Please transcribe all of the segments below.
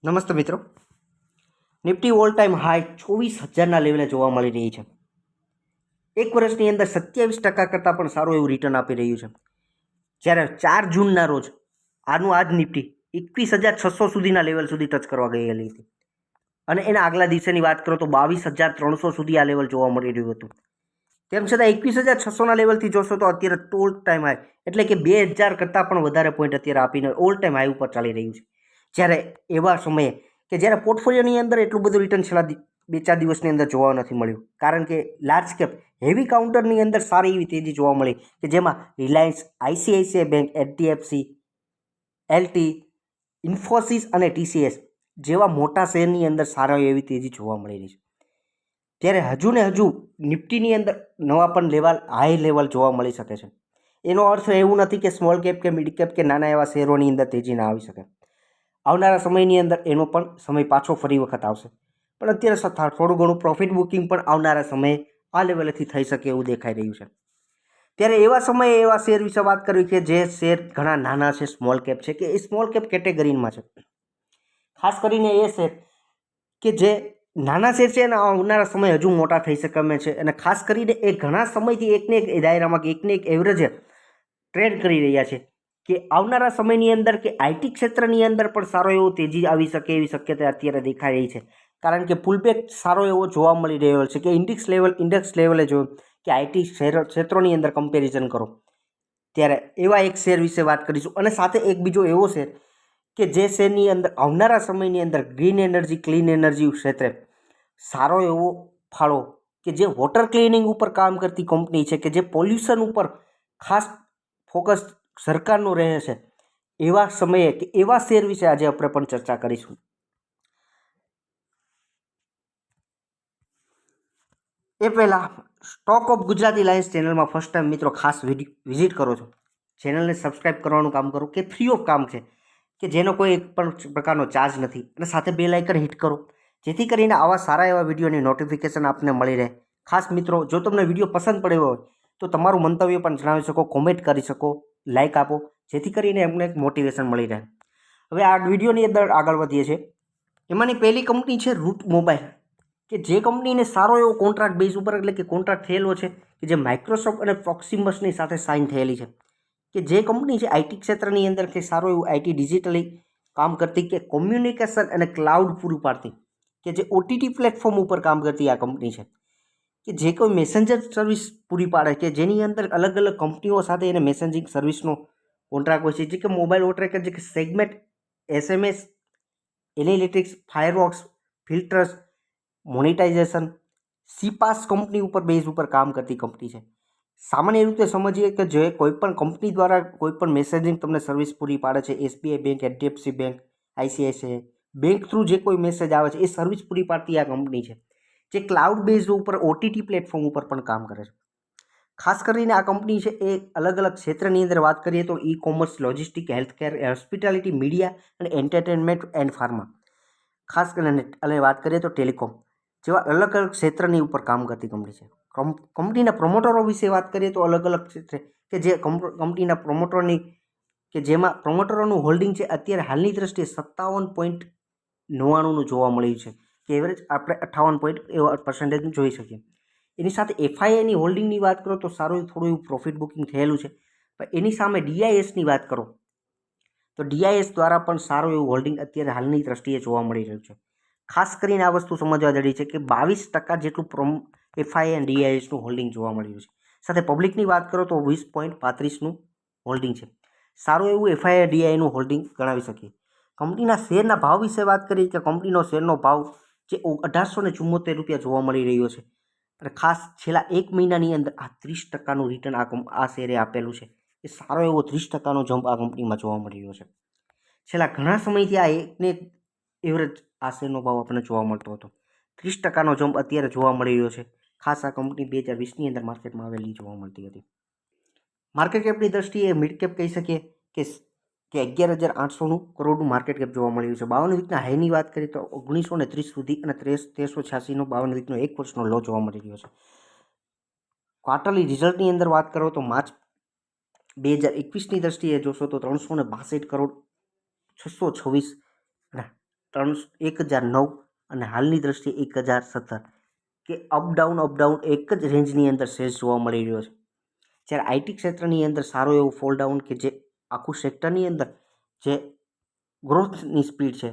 નમસ્તે મિત્રો. Nifty all time high 24,000ના લેવલે જોવા મળી રહી છે. એક વર્ષની અંદર 27% કરતાં પણ સારું એવું રિટર્ન આપી રહ્યું છે. જ્યારે 4 જૂનના રોજ આજ નિફ્ટી 21,600 સુધીના લેવલ સુધી ટચ કરવા ગયેલી હતી અને એના આગલા દિવસેની વાત કરો તો 22,300 સુધી આ લેવલ જોવા મળી રહ્યું હતું. તેમ છતાં 21,600ના લેવલથી જોશો તો અત્યારે ઓલ ટાઈમ હાઈ એટલે કે 2,000 કરતાં પણ વધારે પોઈન્ટ અત્યારે આપીને ઓલ ટાઈમ હાઈ ઉપર ચાલી રહ્યું છે. જ્યારે એવા સમયે કે જ્યારે પોર્ટફોલિયોની અંદર એટલું બધું રિટર્ન છેલ્લા 2-4 દિવસની અંદર જોવા નથી મળ્યું, કારણ કે લાર્જ કેપ હેવી કાઉન્ટરની અંદર સારી એવી તેજી જોવા મળી કે જેમાં Reliance, ICICI bank, HDFC, LT, Infosys અને ટીસીએસ જેવા મોટા શેરની અંદર સારી એવી તેજી જોવા મળી રહી છે. ત્યારે હજુ ને હજુ નિફ્ટીની અંદર નવા પણ હાઈ લેવલ જોવા મળી શકે છે. એનો અર્થ એવું નથી કે સ્મોલ કેપ કે મિડ કેપ કે નાના એવા શેરોની અંદર તેજી ના આવી શકે. આવનારા સમયની અંદર એનો પણ સમય પાછો ફરી વખત આવશે, પણ અત્યારે થોડું ઘણું પ્રોફિટ બુકિંગ પણ આવનારા સમયે આ લેવલેથી થઈ શકે એવું દેખાઈ રહ્યું છે. ત્યારે એવા સમયે એવા શેર વિશે વાત કરવી કે જે શેર ઘણા નાના છે, સ્મોલ કેપ છે, કે એ સ્મોલ કેપ કેટેગરીમાં છે. ખાસ કરીને એ શેર કે જે નાના શેર છે અને આવનારા સમય હજુ મોટા થઈ શકે છે, અને ખાસ કરીને એ ઘણા સમયથી એકને એક દાયરામાં કે એકને એક એવરેજે ટ્રેડ કરી રહ્યા છે કે આવનારા સમયની અંદર કે આઈટી ક્ષેત્રની અંદર પણ સારો એવો તેજી આવી શકે એવી શક્યતા અત્યારે દેખાઈ રહી છે. કારણ કે પુલબેક સારો એવો જોવા મળી રહ્યો છે કે ઇન્ડેક્સ લેવલે જો કે આઈટી ક્ષેત્રોની અંદર કમ્પેરિઝન કરો ત્યારે એવા એક શેર વિશે વાત કરીશું, અને સાથે એક બીજો એવો શેર કે જે શેરની અંદર આવનારા સમયની અંદર ગ્રીન એનર્જી, ક્લીન એનર્જી ક્ષેત્રે સારો એવો ફાળો કે જે વોટર ક્લિનિંગ ઉપર કામ કરતી કંપની છે કે જે પોલ્યુશન ઉપર ખાસ ફોકસ સરકારનું રહે છે, એવા સમયે કે એવા શેર વિશે આજે આપણે પણ ચર્ચા કરીશું. એ પહેલાં સ્ટોક ઓફ ગુજરાતી લાયન્સ ચેનલમાં ફર્સ્ટ ટાઈમ મિત્રો ખાસ વિઝિટ કરો છો, ચેનલને સબસ્ક્રાઈબ કરવાનું કામ કરો કે ફ્રી ઓફ કામ છે કે જેનો કોઈ એક પણ પ્રકારનો ચાર્જ નથી, અને સાથે બેલ આઇકન હિટ કરો જેથી કરીને આવા સારા એવા વિડીયોની નોટિફિકેશન આપને મળી રહે. ખાસ મિત્રો, જો તમને વિડીયો પસંદ પડ્યો હોય તો તમારું મંતવ્ય પણ જણાવી શકો, કોમેન્ટ કરી શકો, લાઇક આપો, જેથી કરીને એમને એક મોટિવેશન મળી રહે. હવે આ વિડીયોની અંદર આગળ વધીએ છીએ. એમાંની પહેલી કંપની છે રૂટ મોબાઈલ, કે જે કંપનીને સારો એવો કોન્ટ્રાક્ટ બેઝ ઉપર એટલે કે કોન્ટ્રાક્ટ થયેલો છે કે જે માઇક્રોસોફ્ટ અને પ્રોક્સિમસની સાથે સાઇન થયેલી છે, કે જે કંપની છે આઈટી ક્ષેત્રની અંદર કે સારું એવું આઈટી ડિજિટલી કામ કરતી કે કોમ્યુનિકેશન અને ક્લાઉડ પૂરું પાડતી કે જે ઓટીટી પ્લેટફોર્મ ઉપર કામ કરતી આ કંપની છે, કે જે કોઈ મેસેન્જર સર્વિસ પૂરી પાડે કે જેની અંદર અલગ અલગ કંપનીઓ સાથે એને મેસેજિંગ સર્વિસનો કોન્ટ્રાક્ટ હોય છે, જે કે મોબાઈલ ઓપરેટર, જે કે segment, SMS, analytics, firewalls, filters, monetization, CPaaS કંપની ઉપર બેઝ ઉપર કામ કરતી કંપની છે. સામાન્ય રીતે સમજીએ કે જે કોઈપણ કંપની દ્વારા કોઈપણ મેસેજિંગ તમને સર્વિસ પૂરી પાડે છે, SBI bank, HDFC bank, ICICI bank through જે કોઈ મેસેજ આવે છે એ સર્વિસ પૂરી પાડતી આ કંપની છે, જે ક્લાઉડ બેઝ ઉપર ઓટીટી પ્લેટફોર્મ ઉપર પણ કામ કરે છે. ખાસ કરીને આ કંપની છે એ અલગ અલગ ક્ષેત્રની અંદર વાત કરીએ તો e commerce, logistic, healthcare, hospitality, media અને એન્ટરટેનમેન્ટ એન્ડ ફાર્મા, ખાસ કરીને વાત કરીએ તો ટેલિકોમ જેવા અલગ અલગ ક્ષેત્રની ઉપર કામ કરતી કંપની છે. કંપનીના પ્રમોટરો વિશે વાત કરીએ તો અલગ અલગ ક્ષેત્રે કે જે કંપનીના પ્રમોટરોની કે જેમાં પ્રમોટરોનું હોલ્ડિંગ છે અત્યારે હાલની દ્રષ્ટિએ 57.99નું જોવા મળ્યું છે, કે એવરેજ આપણે 58% જોઈ શકીએ. એની સાથે એફઆઈઆઈની હોલ્ડિંગની વાત કરો તો સારું થોડું એવું પ્રોફિટ બુકિંગ થયેલું છે, પણ એની સામે ડીઆઈએસની વાત કરો તો ડીઆઈએસ દ્વારા પણ સારું એવું હોલ્ડિંગ અત્યારે હાલની દ્રષ્ટિએ જોવા મળી રહ્યું છે. ખાસ કરીને આ વસ્તુ સમજવા જડી છે કે 22% જેટલું એફઆઈ અને ડીઆઈએસનું હોલ્ડિંગ જોવા મળી રહ્યું છે. સાથે પબ્લિકની વાત કરો તો 20.35નું હોલ્ડિંગ છે. સારું એવું એફઆઈ ડીઆઈનું હોલ્ડિંગ ગણાવી શકીએ. કંપનીના શેરના ભાવ વિશે વાત કરીએ કે કંપનીનો શેરનો ભાવ જે 1874 રૂપિયા જોવા મળી રહ્યો છે, અને ખાસ છેલ્લા એક મહિનાની અંદર આ 30%નું રિટર્ન આ શેરે આપેલું છે. એ સારો એવો 30%નો જમ્પ આ કંપનીમાં જોવા મળી રહ્યો છે. છેલ્લા ઘણા સમયથી આ એકને એવરેજ આ શેરનો ભાવ આપણને જોવા મળતો હતો. 30%નો જમ્પ અત્યારે જોવા મળી રહ્યો છે. ખાસ આ કંપની 2020ની અંદર માર્કેટમાં આવેલી જોવા મળતી હતી. માર્કેટ કેપની દ્રષ્ટિએ મિડ કેપ કહી શકીએ કે 11,800 કરોડનું માર્કેટ કેપ જોવા મળ્યું છે. 52 વીકના હાઈની વાત કરીએ તો 1930 સુધી અને 1386નો 52 વીકનો એક વર્ષનો લો જોવા મળી રહ્યો છે. ક્વાર્ટરલી રિઝલ્ટની અંદર વાત કરો તો માર્ચ 2021ની દ્રષ્ટિએ જોશો તો 362 કરોડ 626 1009 અને હાલની દ્રષ્ટિએ 1017 કે અપડાઉન એક જ રેન્જની અંદર શેર્સ જોવા મળી રહ્યો છે. જ્યારે આઈટી ક્ષેત્રની અંદર સારો એવો ફોલ ડાઉન કે જે આખું સેક્ટરની અંદર જે ગ્રોથની સ્પીડ છે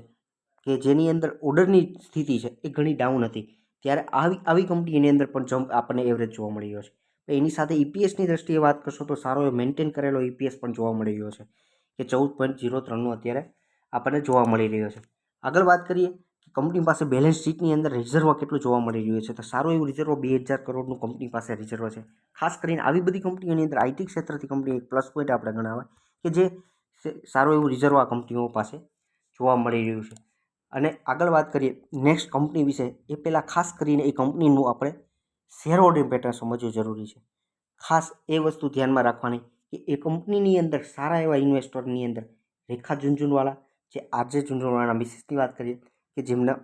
કે જેની અંદર ઓર્ડરની સ્થિતિ છે એ ઘણી ડાઉન હતી, ત્યારે આવી કંપનીની અંદર પણ જમ્પ આપણને એવરેજ જોવા મળી રહ્યો છે. એની સાથે ઈપીએસની દ્રષ્ટિએ વાત કરશો તો સારો એવો મેન્ટેન કરેલો ઈપીએસ પણ જોવા મળી રહ્યો છે કે 14.03નું અત્યારે આપણને જોવા મળી રહ્યો છે. આગળ વાત કરીએ કે કંપની પાસે બેલેન્સ શીટની અંદર રિઝર્વ કેટલું જોવા મળી રહ્યું છે, તો સારું એવું રિઝર્વ 2000 કરોડનું કંપની પાસે રિઝર્વ છે. ખાસ કરીને આવી બધી કંપનીઓની અંદર આઈટી ક્ષેત્રથી કંપની એક પ્લસ પોઈન્ટ આપણે ગણાવે કે જે સારું એવું રિઝર્વ આ કંપનીઓ પાસે જોવા મળી રહ્યું છે. અને આગળ વાત કરીએ નેક્સ્ટ કંપની વિશે એ પહેલાં ખાસ કરીને એ કંપનીનું આપણે શેર હોલ્ડિંગ પેટર્ન સમજવું જરૂરી છે. ખાસ એ વસ્તુ ધ્યાનમાં રાખવાની કે એ કંપનીની અંદર સારા એવા ઇન્વેસ્ટરની અંદર રેખા ઝુનઝુનવાલા, જે આરજે ઝુનઝુનવાલાના મિસિસની વાત કરીએ કે જેમના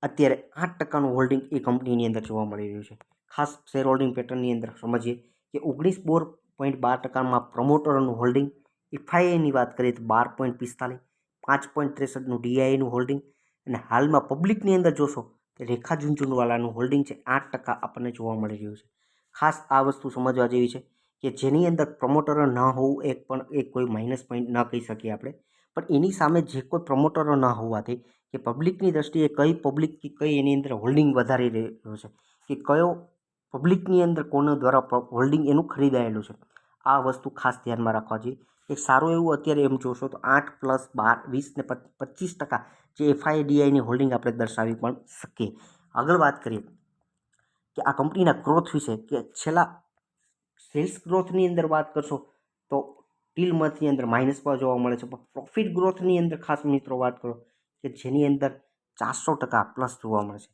અત્યારે 8%નું હોલ્ડિંગ એ કંપનીની અંદર જોવા મળી રહ્યું છે. ખાસ શેર હોલ્ડિંગ પેટર્નની અંદર સમજીએ કે 19.12%માં પ્રમોટરનું હોલ્ડિંગ, એફઆઈઆઈની વાત કરીએ તો 12.45, 5.63નું ડીઆઈનું હોલ્ડિંગ અને હાલમાં પબ્લિકની અંદર જોશો તો રેખા ઝુનઝુનવાલાનું હોલ્ડિંગ છે 8% આપણને જોવા મળી રહ્યું છે. ખાસ આ વસ્તુ સમજવા જેવી છે કે જેની અંદર પ્રમોટર ન હોવું એક કોઈ માઇનસ પોઈન્ટ ન કહી શકીએ આપણે, પણ એની સામે જે કોઈ પ્રમોટરો ન હોવાથી કે પબ્લિકની દ્રષ્ટિએ કઈ એની અંદર હોલ્ડિંગ વધારી રહ્યો છે કે કયો પબ્લિકની અંદર કોના દ્વારા હોલ્ડિંગ એનું ખરીદાયેલું છે, આ વસ્તુ ખાસ ધ્યાનમાં રાખવા જોઈએ. એક સારું એવું અત્યારે એમ જોશો તો 8 + 12, 20 ને 25% જે એફઆઈડીઆઈની હોલ્ડિંગ આપણે દર્શાવી પણ શકીએ. આગળ વાત કરીએ કે આ કંપનીના ગ્રોથ વિશે કે છેલ્લા સેલ્સ ગ્રોથની અંદર વાત કરશો તો ટીલ મંથની અંદર માઇનસમાં જોવા મળે છે, પણ પ્રોફિટ ગ્રોથની અંદર ખાસ મિત્રો વાત કરો કે જેની અંદર 400% પ્લસ જોવા મળે છે.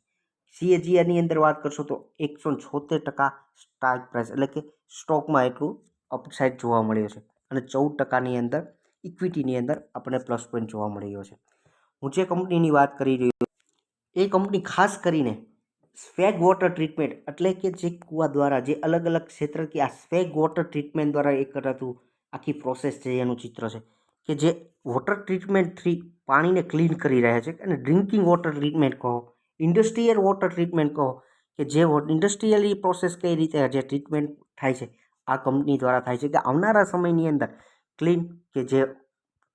સીએજીઆરની અંદર વાત કરશો તો 176% સ્ટ્રાઇક પ્રાઇસ એટલે કે સ્ટોકમાં એટલું અપસાઇડ જોવા મળ્યો છે અને 14%ની અંદર ઇક્વિટીની અંદર આપણને પ્લસ પોઈન્ટ જોવા મળી રહ્યો છે. હું જે કંપનીની વાત કરી રહ્યો એ કંપની ખાસ કરીને સ્વેગ વોટર ટ્રીટમેન્ટ એટલે કે જે કૂવા દ્વારા જે અલગ અલગ ક્ષેત્ર કે આ સ્વેગ વોટર ટ્રીટમેન્ટ દ્વારા એ કરાતું આખી પ્રોસેસ છે એનું ચિત્ર છે કે જે વોટર ટ્રીટમેન્ટથી પાણીને ક્લીન કરી રહ્યા છે અને ડ્રિંકિંગ વોટર ટ્રીટમેન્ટ કહો, ઇન્ડસ્ટ્રીયલ વોટર ટ્રીટમેન્ટ કહો કે જે ઇન્ડસ્ટ્રીયલી પ્રોસેસ કઈ રીતે જે ટ્રીટમેન્ટ થાય છે આ કંપની દ્વારા થાય છે કે આવનારા સમયની અંદર ક્લીન કે જે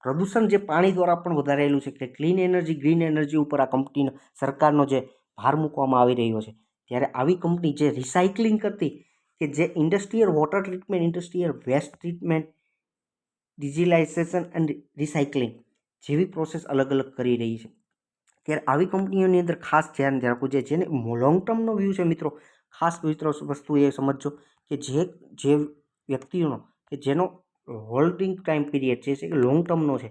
પ્રદૂષણ જે પાણી દ્વારા પણ વધારેલું છે કે ક્લીન એનર્જી, ગ્રીન એનર્જી ઉપર આ કંપનીનો સરકારનો જે ભાર મૂકવામાં આવી રહ્યો છે, ત્યારે આવી કંપની જે રિસાયકલિંગ કરતી કે જે industrial water treatment, industrial waste treatment, digitalisation and recycling જેવી પ્રોસેસ અલગ અલગ કરી રહી છે, ત્યારે આવી કંપનીઓની અંદર ખાસ ધ્યાન રાખવું જોઈએ. જેને લોંગ ટર્મનો વ્યૂ છે મિત્રો, ખાસ મિત્રો વસ્તુ એ સમજજો કે જે વ્યક્તિઓનો કે જેનો હોલ્ડિંગ ટાઈમ પીરિયડ છે કે લોંગ ટર્મનો છે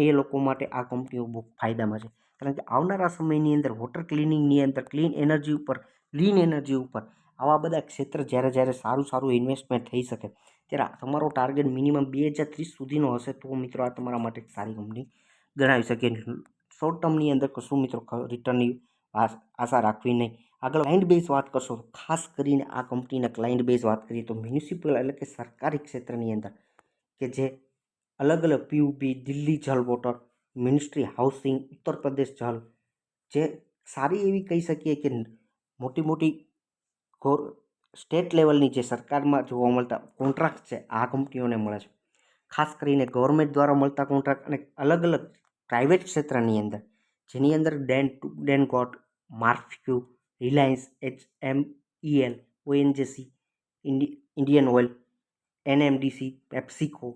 એ લોકો માટે આ કંપનીઓ બહુ ફાયદામાં છે. કારણ કે આવનારા સમયની અંદર વોટર ક્લિનિંગની અંદર ક્લીન એનર્જી ઉપર, ગ્રીન એનર્જી ઉપર આવા બધા ક્ષેત્ર જ્યારે સારું ઇન્વેસ્ટમેન્ટ થઈ શકે ત્યારે તમારો ટાર્ગેટ મિનિમમ 2030 સુધીનો હશે તો મિત્રો આ તમારા માટે સારી કંપની ગણાવી શકે. શોર્ટ ટર્મની અંદર કશું મિત્રો રિટર્નની આશા રાખવી નહીં. આગળ ક્લાયન્ટ બેઝ વાત કરશો, ખાસ કરીને આ કંપનીના ક્લાયન્ટ બેઝ વાત કરીએ તો મ્યુનિસિપલ એટલે કે સરકારી ક્ષેત્રની અંદર કે જે અલગ અલગ પીયુબી, દિલ્હી જલ water, ministry housing, Uttar Pradesh જલ, જે સારી એવી કહી શકીએ કે મોટી સ્ટેટ લેવલની જે સરકારમાં જોવા મળતા કોન્ટ્રાક્ટ છે આ કંપનીઓને મળે છે. ખાસ કરીને ગવર્મેન્ટ દ્વારા મળતા કોન્ટ્રાક્ટ અને અલગ અલગ પ્રાઇવેટ ક્ષેત્રની અંદર જેની અંદર ડેનગોટ, માર્ફક્યુ, Reliance, HMEL, ONGC, Indian Oil, NMDC, PepsiCo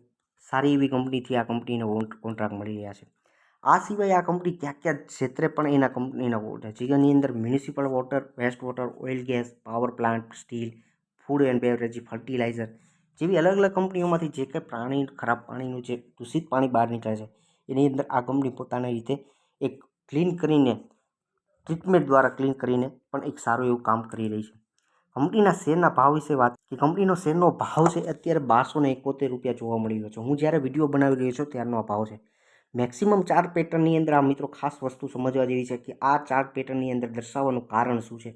સારી એવી કંપનીથી આ કંપનીને કોન્ટ્રાક્ટ મળી રહ્યા છે. આ સિવાય આ કંપની ક્યાં ક્ષેત્રે પણ એના કંપનીના છે જેની અંદર municipal water, waste water, oil gas, power plant, steel, food and beverage, fertiliser જેવી અલગ અલગ કંપનીઓમાંથી જે કંઈ ખરાબ પાણીનું જે દૂષિત પાણી બહાર નીકળે છે એની અંદર આ કંપની પોતાની રીતે એક ક્લીન કરીને ટ્રીટમેન્ટ દ્વારા ક્લીન કરીને પણ એક સારું એવું કામ કરી રહી છે. કંપનીના શેરના ભાવ વિશે વાત કે કંપનીનો શેરનો ભાવ છે અત્યારે 1271 રૂપિયા જોવા મળી રહ્યો છે. હું જ્યારે વિડીયો બનાવી રહ્યો છું ત્યારનો આ ભાવ છે. મેક્સિમમ ચાર્ટ પેટર્નની અંદર આ મિત્રો ખાસ વસ્તુ સમજવા જેવી છે કે આ ચાર્ટ પેટર્નની અંદર દર્શાવવાનું કારણ શું છે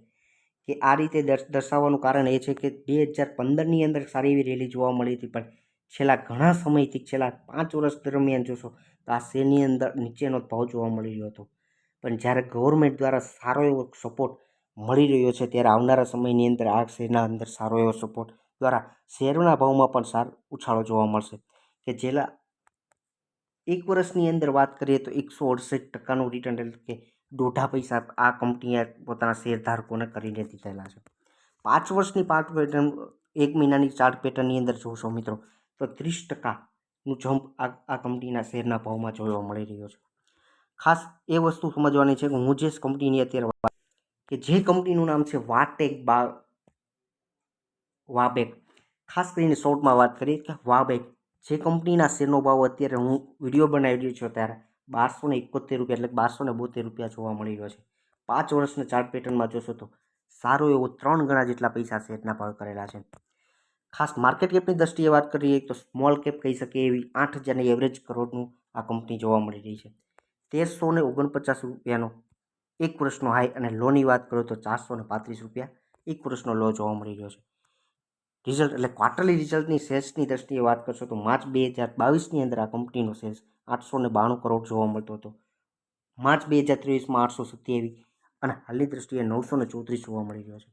કે આ રીતે દર્શાવવાનું કારણ એ છે કે 2015ની અંદર સારી એવી રેલી જોવા મળી હતી, પણ છેલ્લા ઘણા સમયથી છેલ્લા 5 વર્ષ દરમિયાન જોશો તો આ શેરની અંદર નીચેનો ભાવ જોવા મળી રહ્યો હતો. પણ જ્યારે ગવર્મેન્ટ દ્વારા સારો એવો સપોર્ટ મળી રહ્યો છે ત્યારે આવનારા સમયની અંદર આ શેરના અંદર સારો એવો સપોર્ટ દ્વારા શેરના ભાવમાં પણ સારો ઉછાળો જોવા મળશે કે છેલ્લા 1 વર્ષની અંદર વાત કરીએ તો 168%નું રિટર્ન એટલે કે 1.5 પૈસા આ કંપનીએ પોતાના શેરધારકોને કરીને દીધેલા છે. 5 વર્ષની ચાર્ટ પેટર્ન 1 મહિનાની ચાર્ટ પેટર્નની અંદર જોશો મિત્રો તો 30%નું જમ્પ આ કંપનીના શેરના ભાવમાં જોવા મળી રહ્યો છે. ખાસ એ વસ્તુ સમજવાની છે કે હું જે કંપનીની અત્યારે વાત કે જે કંપનીનું નામ છે વાબેક, ખાસ કરીને શોર્ટમાં વાત કરીએ કે વાબેક જે કંપનીના શેરનો ભાવ અત્યારે હું વિડીયો બનાવી રહ્યો છું ત્યારે 1271 રૂપિયા એટલે 1272 રૂપિયા જોવા મળી રહ્યો છે. 5 વર્ષના ચાર્ટ પેટર્નમાં જોશો તો સારો એવો 3 ગણા જેટલા પૈસા શેરના ભાવ કરેલા છે. ખાસ માર્કેટ કેપની દ્રષ્ટિએ વાત કરીએ તો સ્મોલ કેપ કહી શકીએ એવી 8,000ની એવરેજ કરોડનું આ કંપની જોવા મળી રહી છે. 1349 રૂપિયાનો 1 વર્ષનો હાઈ અને લોની વાત કરો તો 435 રૂપિયા 1 વર્ષનો લો જોવા મળી રહ્યો છે. રિઝલ્ટ એટલે ક્વાર્ટરલી રિઝલ્ટની સેલ્સની દ્રષ્ટિએ વાત કરશો તો માર્ચ 2022ની અંદર આ કંપનીનો સેલ્સ 892 કરોડ જોવા મળતો હતો. માર્ચ 2023માં 827 અને હાલની દ્રષ્ટિએ 934 જોવા મળી રહ્યો છે.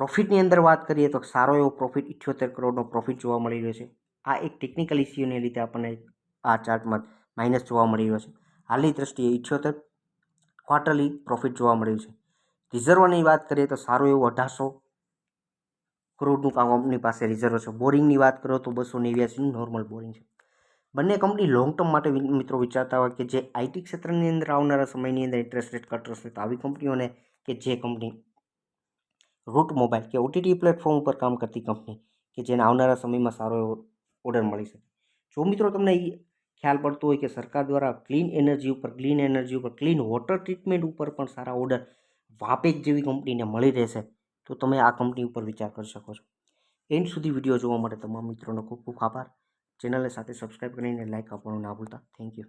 પ્રોફિટની અંદર વાત કરીએ તો સારો એવો પ્રોફિટ 78 કરોડનો પ્રોફિટ જોવા મળી રહ્યો છે. આ એક ટેકનિકલ ઇસ્યુને લીધે આપણને આ ચાર્ટમાં માઇનસ જોવા મળી રહ્યો છે. હાલની દ્રષ્ટિએ 78 ક્વાર્ટરલી પ્રોફિટ જોવા મળ્યું છે. રિઝર્વની વાત કરીએ તો સારું એવું 1800 કરોડનું કંપની પાસે રિઝર્વ છે. બોરિંગની વાત કરો તો 289 નોર્મલ બોરિંગ છે. બંને કંપની લોંગ ટર્મ માટે મિત્રો વિચારતા હોય કે જે આઈટી ક્ષેત્રની અંદર આવનારા સમયની અંદર ઇન્ટરેસ્ટ રેટ કટ થશે તો આવી કંપનીઓને કે જે કંપની રૂટ મોબાઈલ કે ઓટીટી પ્લેટફોર્મ ઉપર કામ કરતી કંપની કે જેને આવનારા સમયમાં સારો એવો ઓર્ડર મળી શકે. જો મિત્રો તમને એ ખ્યાલ પડતો હોય કે સરકાર દ્વારા ક્લીન એનર્જી ઉપર ક્લીન વોટર ટ્રીટમેન્ટ ઉપર પણ સારા ઓર્ડર વાપેક જેવી કંપનીને મળી રહેશે તો તમે આ કંપની ઉપર વિચાર કરી શકો છો. એન્ડ સુધી વિડીયો જોવા માટે તમામ મિત્રોનો ખૂબ ખૂબ આભાર. ચેનલને સાથે સબસ્ક્રાઈબ કરીને લાઇક આપવાનું ના ભૂલતા. Thank you.